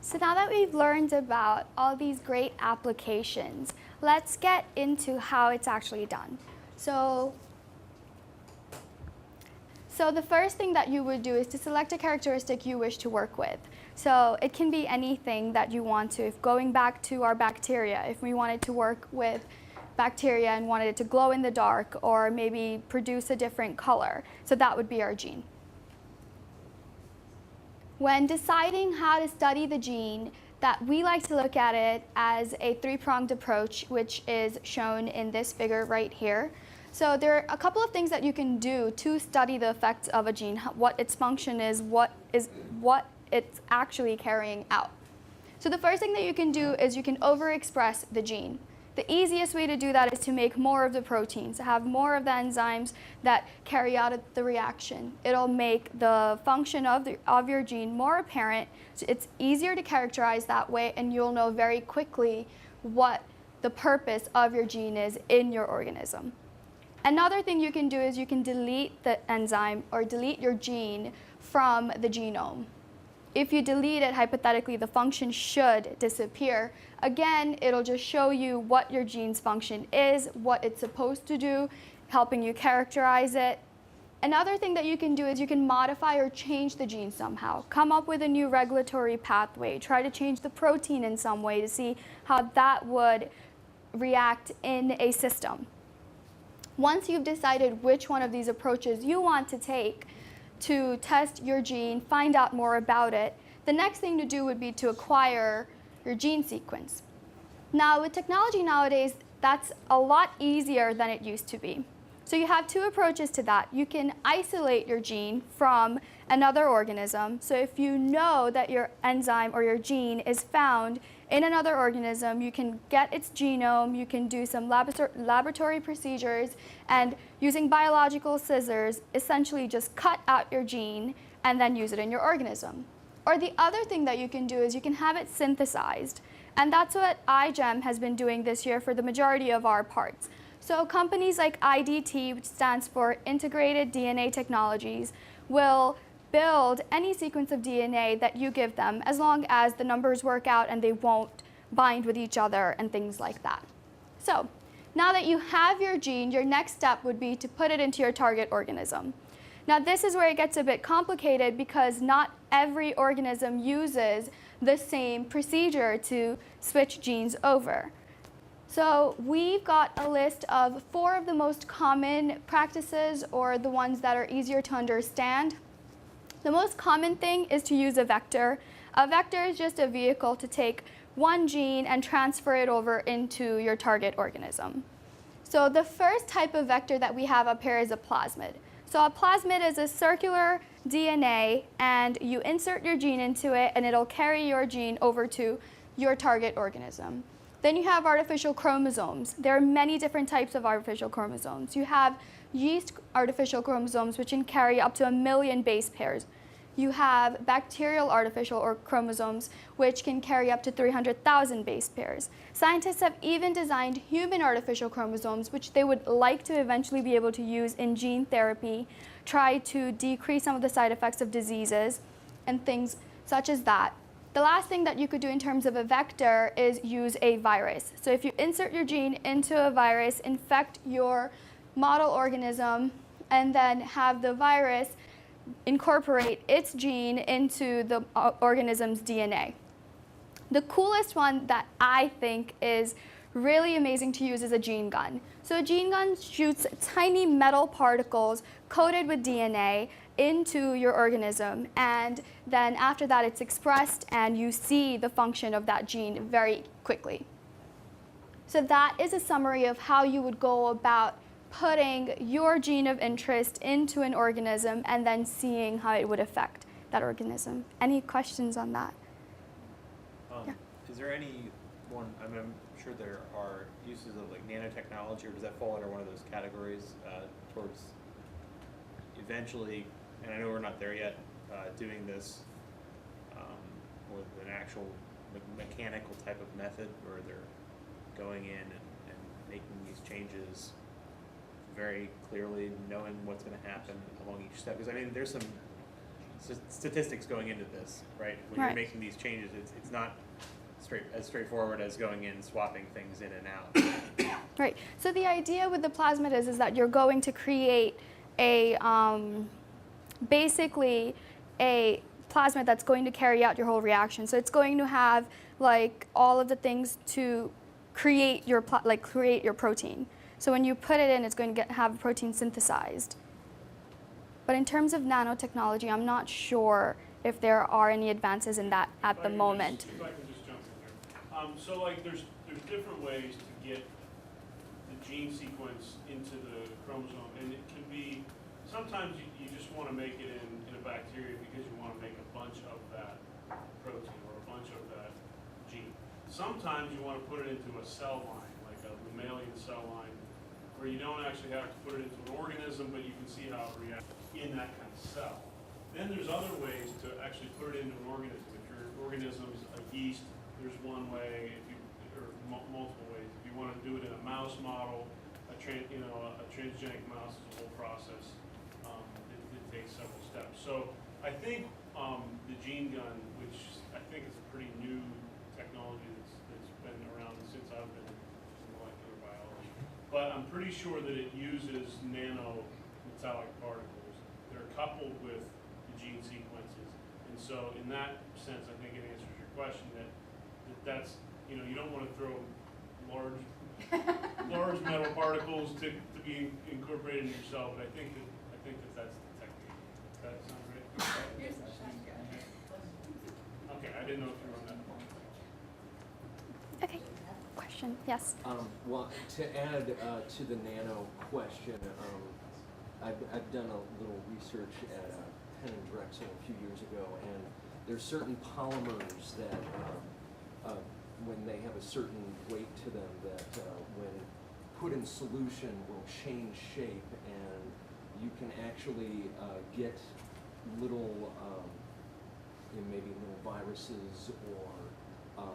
So now that we've learned about all these great applications, let's get into how it's actually done. So the first thing that you would do is to select a characteristic you wish to work with. So it can be anything that you want to. If going back to our bacteria, if we wanted to work with bacteria and wanted it to glow in the dark or maybe produce a different color, so that would be our gene. When deciding how to study the gene, that we like to look at it as a three-pronged approach, which is shown in this figure right here. So there are a couple of things that you can do to study the effects of a gene, what its function is, what it's actually carrying out. So the first thing that you can do is you can overexpress the gene. The easiest way to do that is to make more of the proteins, to have more of the enzymes that carry out the reaction. It'll make the function of your gene more apparent. So it's easier to characterize that way, and you'll know very quickly what the purpose of your gene is in your organism. Another thing you can do is you can delete the enzyme or delete your gene from the genome. If you delete it, hypothetically, the function should disappear. Again, it'll just show you what your gene's function is, what it's supposed to do, helping you characterize it. Another thing that you can do is you can modify or change the gene somehow. Come up with a new regulatory pathway. Try to change the protein in some way to see how that would react in a system. Once you've decided which one of these approaches you want to take to test your gene, find out more about it, the next thing to do would be to acquire your gene sequence. Now, with technology nowadays, that's a lot easier than it used to be. So you have two approaches to that. You can isolate your gene from another organism. So if you know that your enzyme or your gene is found in another organism, you can get its genome, you can do some laboratory procedures, and using biological scissors, essentially just cut out your gene and then use it in your organism. Or the other thing that you can do is you can have it synthesized. And that's what iGEM has been doing this year for the majority of our parts. So companies like IDT, which stands for Integrated DNA Technologies, will build any sequence of DNA that you give them as long as the numbers work out and they won't bind with each other and things like that. So now that you have your gene, your next step would be to put it into your target organism. Now this is where it gets a bit complicated because not every organism uses the same procedure to switch genes over. So we've got a list of 4 of the most common practices, or the ones that are easier to understand. The most common thing is to use a vector. A vector is just a vehicle to take one gene and transfer it over into your target organism. So the first type of vector that we have up here is a plasmid. So a plasmid is a circular DNA, and you insert your gene into it, and it'll carry your gene over to your target organism. Then you have artificial chromosomes. There are many different types of artificial chromosomes. You have yeast artificial chromosomes, which can carry up to 1 million base pairs. You have bacterial artificial chromosomes, which can carry up to 300,000 base pairs. Scientists have even designed human artificial chromosomes, which they would like to eventually be able to use in gene therapy, try to decrease some of the side effects of diseases, and things such as that. The last thing that you could do in terms of a vector is use a virus. So if you insert your gene into a virus, infect your model organism, and then have the virus incorporate its gene into the organism's DNA. The coolest one that I think is really amazing to use is a gene gun. So a gene gun shoots tiny metal particles coated with DNA into your organism, and then after that it's expressed and you see the function of that gene very quickly. So that is a summary of how you would go about putting your gene of interest into an organism and then seeing how it would affect that organism. Any questions on that? Yeah. Is there any one, I'm sure there are uses of like nanotechnology, or does that fall under one of those categories towards eventually, and I know we're not there yet, doing this with an actual mechanical type of method where they're going in and making these changes very clearly, knowing what's going to happen along each step? Because I mean, there's some statistics going into this, right? When Right. you're making these changes, it's not as straightforward as going in, swapping things in and out. Right. So the idea with the plasmid is that you're going to create a basically a plasmid that's going to carry out your whole reaction. So it's going to have like all of the things to create your create your protein. So when you put it in, it's going to have protein synthesized. But in terms of nanotechnology, I'm not sure if there are any advances in that at the moment. If I can just jump in there. So like there's different ways to get the gene sequence into the chromosome, and it can be, sometimes you just want to make it in a bacteria because you want to make a bunch of that protein or a bunch of that gene. Sometimes you want to put it into a cell line, like a mammalian cell line, where you don't actually have to put it into an organism, but you can see how it reacts in that kind of cell. Then there's other ways to actually put it into an organism. If your organism's a yeast, there's one way, or multiple ways. If you want to do it in a mouse model, a transgenic mouse is a whole process. It takes several steps. So I think the gene gun, which I think is a pretty new technology that's been around since I've been in molecular biology, but I'm pretty sure that it uses nanometallic particles that are coupled with the gene sequences. And so in that sense, I think it answers your question that's, you don't want to throw large metal particles to be incorporated in your cell, but I think that's the technique. Does that sound right? Okay, I didn't know if you were on that point. Okay. Question? Yes. Well, to add to the nano question, I've done a little research at Penn and Drexel a few years ago, and there's certain polymers that, when they have a certain weight to them, that when put in solution will change shape, and you can actually get little, maybe little viruses or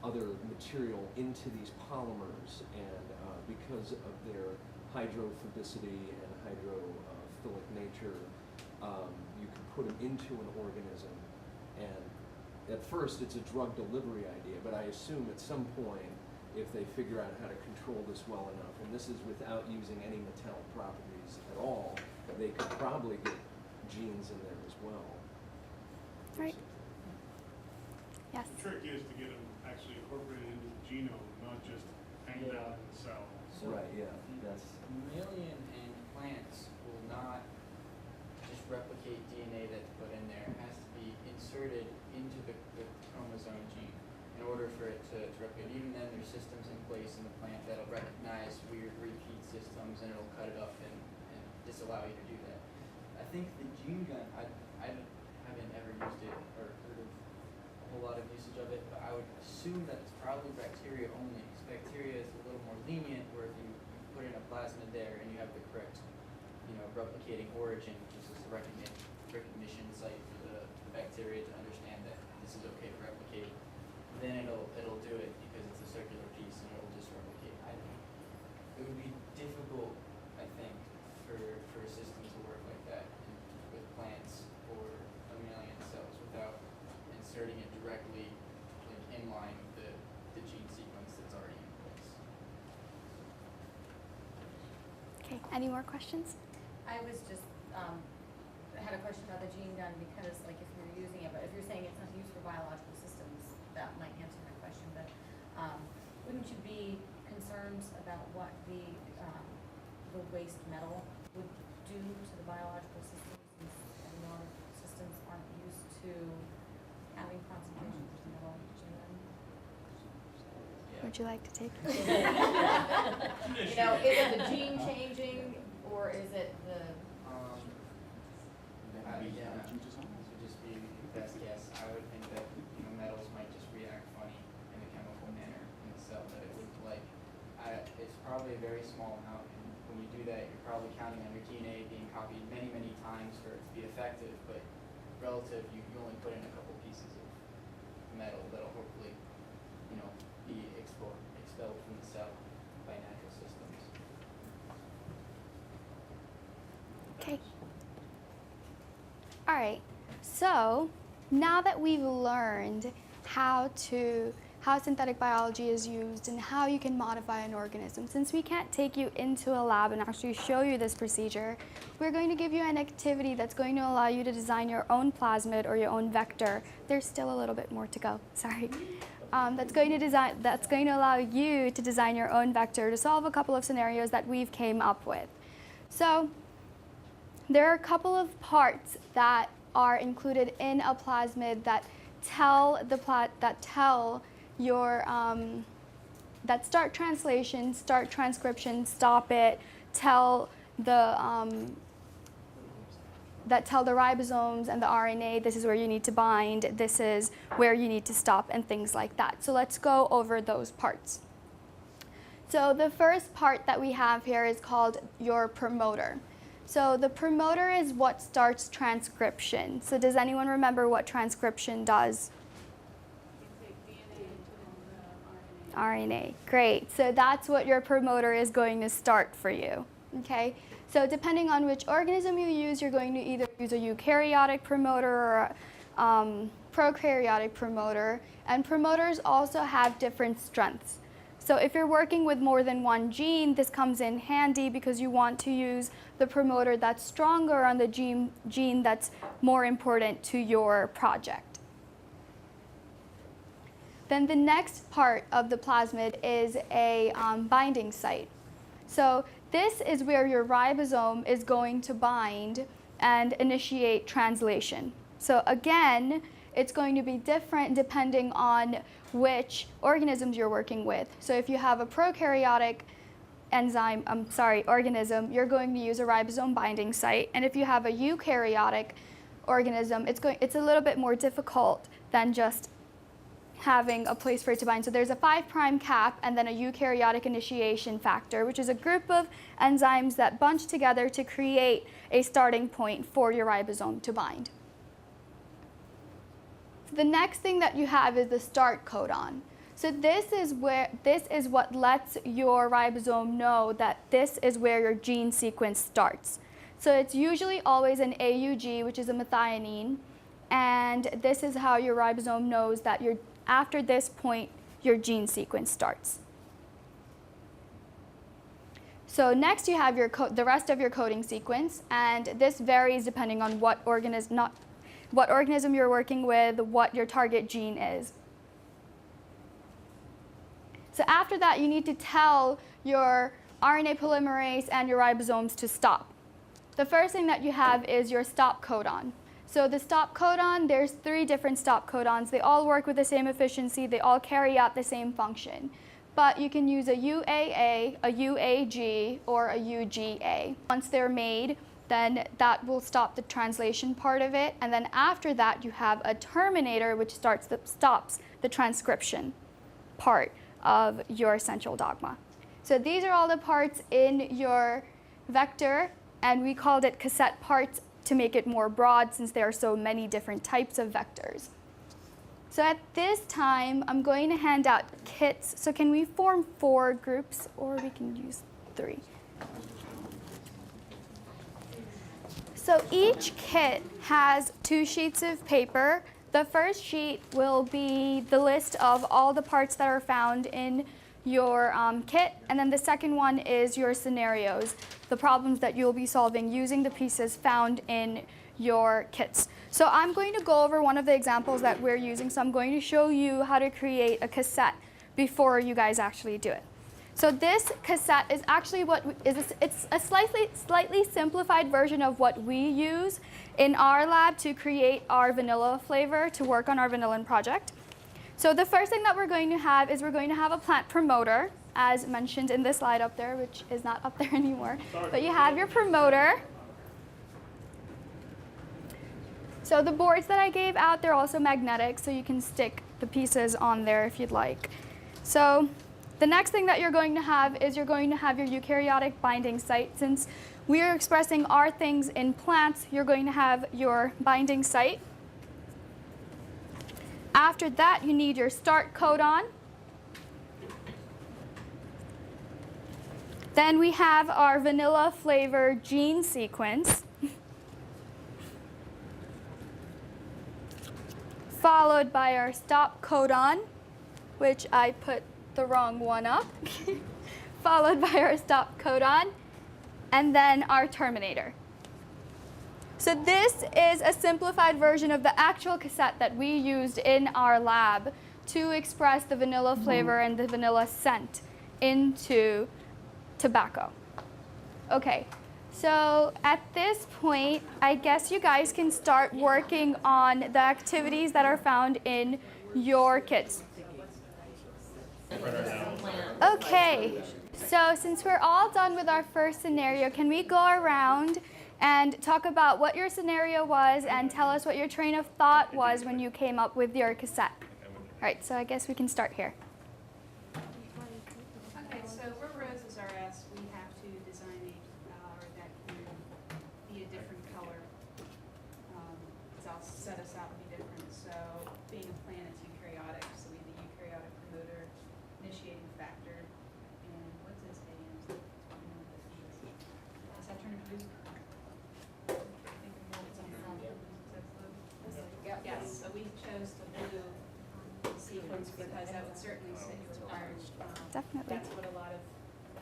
other material into these polymers, and because of their hydrophobicity and hydrophilic nature, you can put them into an organism, and at first it's a drug delivery idea, but I assume at some point, if they figure out how to control this well enough, and this is without using any metallic properties at all, they could probably get genes in there as well. Right. Yes. The trick is to get them actually incorporated into the genome, not just hanging out in the cell. So Right, yeah, that's, mammalian and plants will not just replicate DNA that's put in there. It has to be inserted into the chromosome gene in order for it to replicate. Even then, there's systems in place in the plant that'll recognize weird repeat systems, and it'll cut it up and disallow you to do that. I think the gene gun, I haven't ever used it or heard of a whole lot of usage of it, but I would assume that it's probably bacteria only, because bacteria is a little more lenient, where if you put in a plasmid there and you have the correct, replicating origin, which is a recognition site for the bacteria to understand that this is okay to replicate, then it'll do it because it's a circular piece and it'll just replicate. It would be difficult, I think, for a system to work like that with plants or mammalian cells without inserting it directly in line with the gene sequence that's already in place. Okay. Any more questions? I was just, had a question about the gene gun because, like, if you're using it, but if you're saying it's not used for biological systems, that might answer my question, but wouldn't you be concerned about what the waste metal would do to the biological systems, since a lot of systems aren't used to having concentrations of metal in them? Would you like to take? Is it the gene changing, or is it the? This would just be best guess. I would think that metals might just react funny in a chemical manner in the cell that it would like. It's probably a very small amount, and when you do that, you're probably counting on your DNA being copied many, many times for it to be effective. But relative, you only put in a couple pieces of metal that'll hopefully, be expelled from the cell by natural systems. Okay. All right. So now that we've learned how synthetic biology is used and how you can modify an organism, since we can't take you into a lab and actually show you this procedure, we're going to give you an activity that's going to allow you to design your own plasmid or your own vector. There's still a little bit more to go, sorry. That's going to allow you to design your own vector to solve a couple of scenarios that we've came up with. So there are a couple of parts that are included in a plasmid that that start translation, start transcription, stop it, that tell the ribosomes and the RNA this is where you need to bind, this is where you need to stop, and things like that. So let's go over those parts. So the first part that we have here is called your promoter. So the promoter is what starts transcription. So does anyone remember what transcription does? RNA, great. So that's what your promoter is going to start for you, okay? So depending on which organism you use, you're going to either use a eukaryotic promoter or a prokaryotic promoter. And promoters also have different strengths. So if you're working with more than one gene, this comes in handy because you want to use the promoter that's stronger on the gene that's more important to your project. Then the next part of the plasmid is a binding site. So this is where your ribosome is going to bind and initiate translation. So again, it's going to be different depending on which organisms you're working with. So if you have a prokaryotic organism, you're going to use a ribosome binding site. And if you have a eukaryotic organism, it's a little bit more difficult than just having a place for it to bind. So there's a 5' cap and then a eukaryotic initiation factor, which is a group of enzymes that bunch together to create a starting point for your ribosome to bind. The next thing that you have is the start codon. So this is what lets your ribosome know that this is where your gene sequence starts. So it's usually always an AUG, which is a methionine, and this is how your ribosome knows that after this point, your gene sequence starts. So next you have the rest of your coding sequence, and this varies depending on what organism you're working with, what your target gene is. So after that, you need to tell your RNA polymerase and your ribosomes to stop. The first thing that you have is your stop codon. So the stop codon, there's 3 different stop codons. They all work with the same efficiency. They all carry out the same function. But you can use a UAA, a UAG, or a UGA. Once they're made, then that will stop the translation part of it. And then after that, you have a terminator, which stops the transcription part of your central dogma. So these are all the parts in your vector, and we called it cassette parts to make it more broad since there are so many different types of vectors. So at this time, I'm going to hand out kits. So can we form 4 groups, or we can use 3? So each kit has 2 sheets of paper. The first sheet will be the list of all the parts that are found in your kit, and then the second one is your scenarios, the problems that you'll be solving using the pieces found in your kits. So I'm going to go over one of the examples that we're using. So I'm going to show you how to create a cassette before you guys actually do it. So this cassette is actually it's a slightly simplified version of what we use in our lab to create our vanilla flavor to work on our vanillin project. So the first thing that we're going to have is we're going to have a plant promoter, as mentioned in this slide up there, which is not up there anymore. But you have your promoter. So the boards that I gave out, they're also magnetic, so you can stick the pieces on there if you'd like. So the next thing that you're going to have is you're going to have your eukaryotic binding site. Since we are expressing our things in plants, you're going to have your binding site. After that, you need your start codon. Then we have our vanilla flavor gene sequence. followed by our stop codon, which I put the wrong one up, followed by our stop codon, and then our terminator. So this is a simplified version of the actual cassette that we used in our lab to express the vanilla flavor and the vanilla scent into tobacco. Okay, so at this point, I guess you guys can start working on the activities that are found in your kits. Okay, so since we're all done with our first scenario, can we go around and talk about what your scenario was and tell us what your train of thought was when you came up with your cassette? All right, so I guess we can start here. Okay, so where roses are asked, we have to design a flower that can be a different color. It'll set us out to be different. So being a plant, it's eukaryotic, so we have the eukaryotic promoter, initiating factor, and what's this AMs? Does that turn into blue? Yes, so we chose the blue sequence because that would certainly sit our, Definitely. that's what a lot of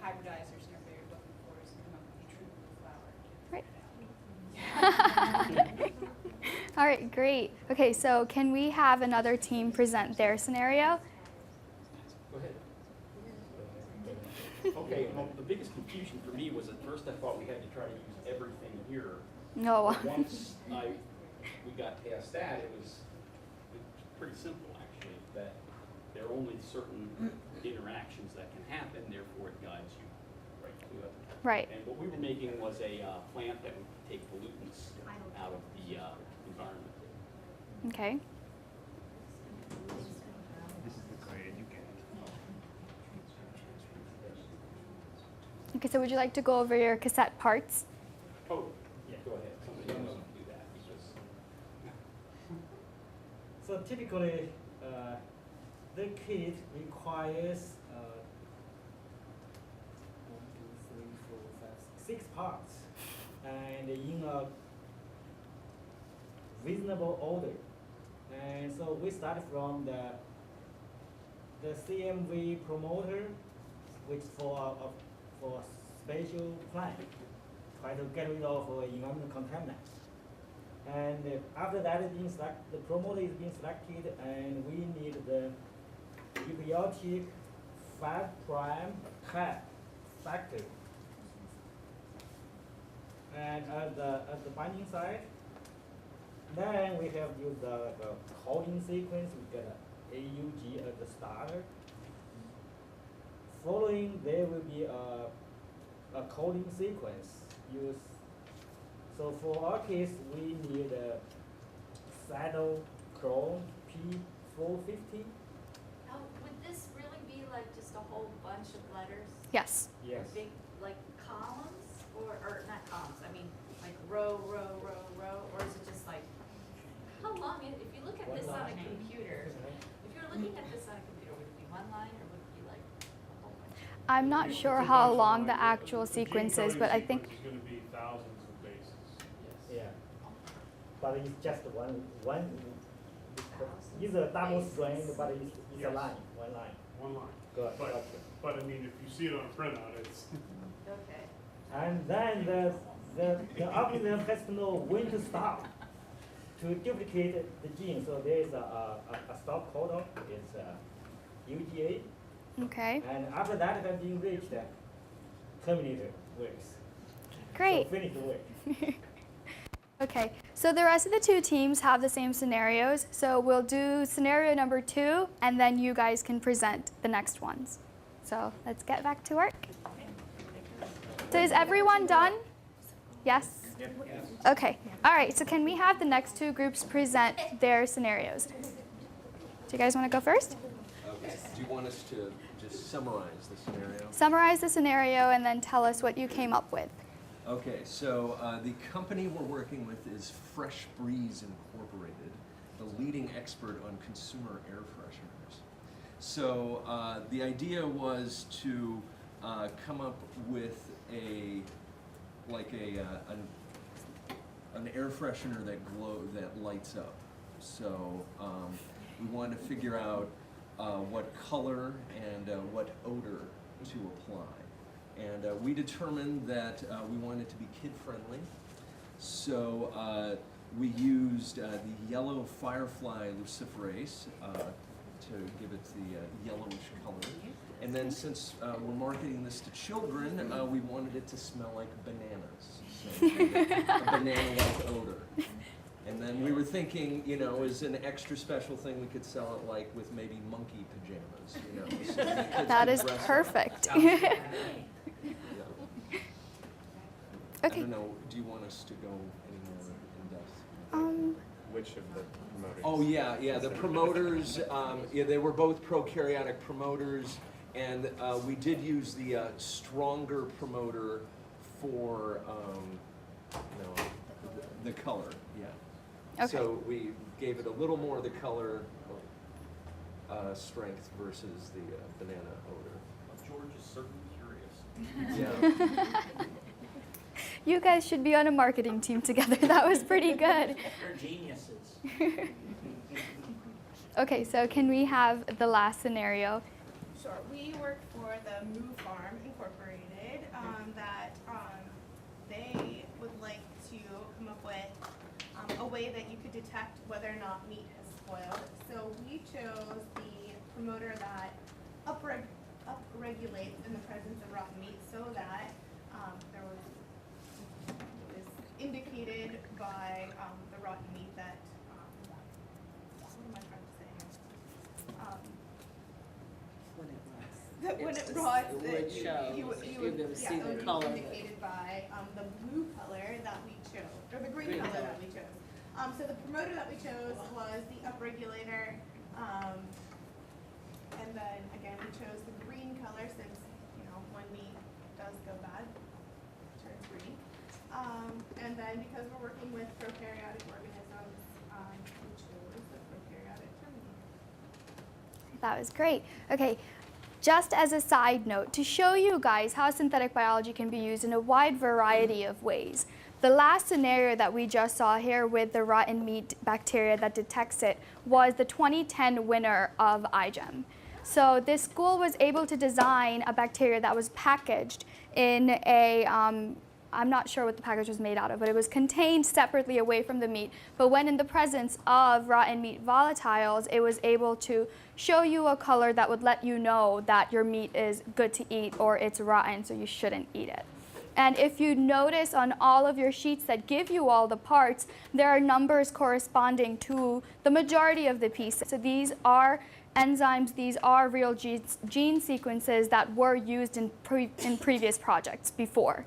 hybridizers and everybody are looking for, is to come up with a true blue flower. Right. All right, great. Okay, so can we have another team present their scenario? Go ahead. Okay, well, the biggest confusion for me was at first I thought we had to try to use everything here. No. But once we got past that, it was pretty simple actually, that there are only certain interactions that can happen, therefore it guides you right to it. Right. And what we were making was a plant that would take pollutants out of the environment. Okay. Okay, so would you like to go over your cassette parts? Oh, yeah, go ahead. Somebody else can do that because. So typically, the kit requires 6 parts, and in a reasonable order. And so we start from the CMV promoter, which for spatial plant, try to get rid of environmental contaminants. And after that is being selected, the promoter is being selected, and we need the eukaryotic 5' cap factor. And at the binding site, then we have used the coding sequence. We get a AUG at the starter. Following, there will be a coding sequence used. So for our case, we need a cytochrome P450. Would this really be like just a whole bunch of letters? Yes. Yes. Big, like columns, or not columns, I mean, like row, row, row, row, or is it just like, how long, if you look at One this on a line. computer, if you're looking at this on a computer, would it be one line, or would it be like a whole bunch? I'm not sure how long the actual sequence is, but I think. The gene coding sequence is gonna be thousands of bases. Yeah. But it's just one it's a double strand, but it's a Yes. line, one line. One line. Good. But, Gotcha. but I mean, if you see it on a printout, it's, Okay. And then the algorithm has to know when to stop to duplicate the gene. So there is a stop codon, it's UGA. Okay. And after that has been reached, terminator works. Great. So finish the work. Okay, so the rest of the 2 teams have the same scenarios. So we'll do scenario number 2, and then you guys can present the next ones. So let's get back to work. So is everyone done? Yes? Okay, all right, so can we have the next 2 groups present their scenarios? Do you guys want to go first? Okay. Do you want us to just summarize the scenario? Summarize the scenario and then tell us what you came up with. Okay, so the company we're working with is Fresh Breeze Incorporated, the leading expert on consumer air fresheners. So the idea was to come up with an air freshener that lights up. So we wanted to figure out what color and what odor to apply. And we determined that we wanted to be kid-friendly. So we used the yellow firefly luciferase to give it the yellowish color. And then since we're marketing this to children, we wanted it to smell like bananas. So a banana-like odor. And then we were thinking, you know, as an extra special thing, we could sell it like with maybe monkey pajamas, you know. So the kids That could is dress up. perfect. Yeah. Okay. I don't know, do you want us to go any more in depth? Which of the promoters? Oh, yeah, the promoters, yeah, they were both prokaryotic promoters, and we did use the stronger promoter for, no, the color, yeah. Okay. So we gave it a little more of the color strength versus the banana odor. George is certainly curious. Yeah. You guys should be on a marketing team together. That was pretty good. They're geniuses. Okay, so can we have the last scenario? Sure. We work for the Moo Farm Incorporated. They would like to come up with a way that you could detect whether or not meat has spoiled. So we chose the promoter that upregulates in the presence of rotten meat, so that it was indicated by the rotten meat that. What am I trying to say here? That when it rots, it would show. you would You're gonna see it the would color. be indicated by the blue color that we chose, or the green color that we chose. So the promoter that we chose was the upregulator, and then again we chose the green color since when meat does go bad, it turns green. And then because we're working with prokaryotic organisms, we chose the prokaryotic terminator. That was great. Okay, just as a side note, to show you guys how synthetic biology can be used in a wide variety of ways. The last scenario that we just saw here with the rotten meat bacteria that detects it was the 2010 winner of iGEM. So this school was able to design a bacteria that was packaged in a, I'm not sure what the package was made out of, but it was contained separately away from the meat. But when in the presence of rotten meat volatiles, it was able to show you a color that would let you know that your meat is good to eat or it's rotten, so you shouldn't eat it. And if you notice on all of your sheets that give you all the parts, there are numbers corresponding to the majority of the pieces. So these are enzymes, these are real gene sequences that were used in previous projects before.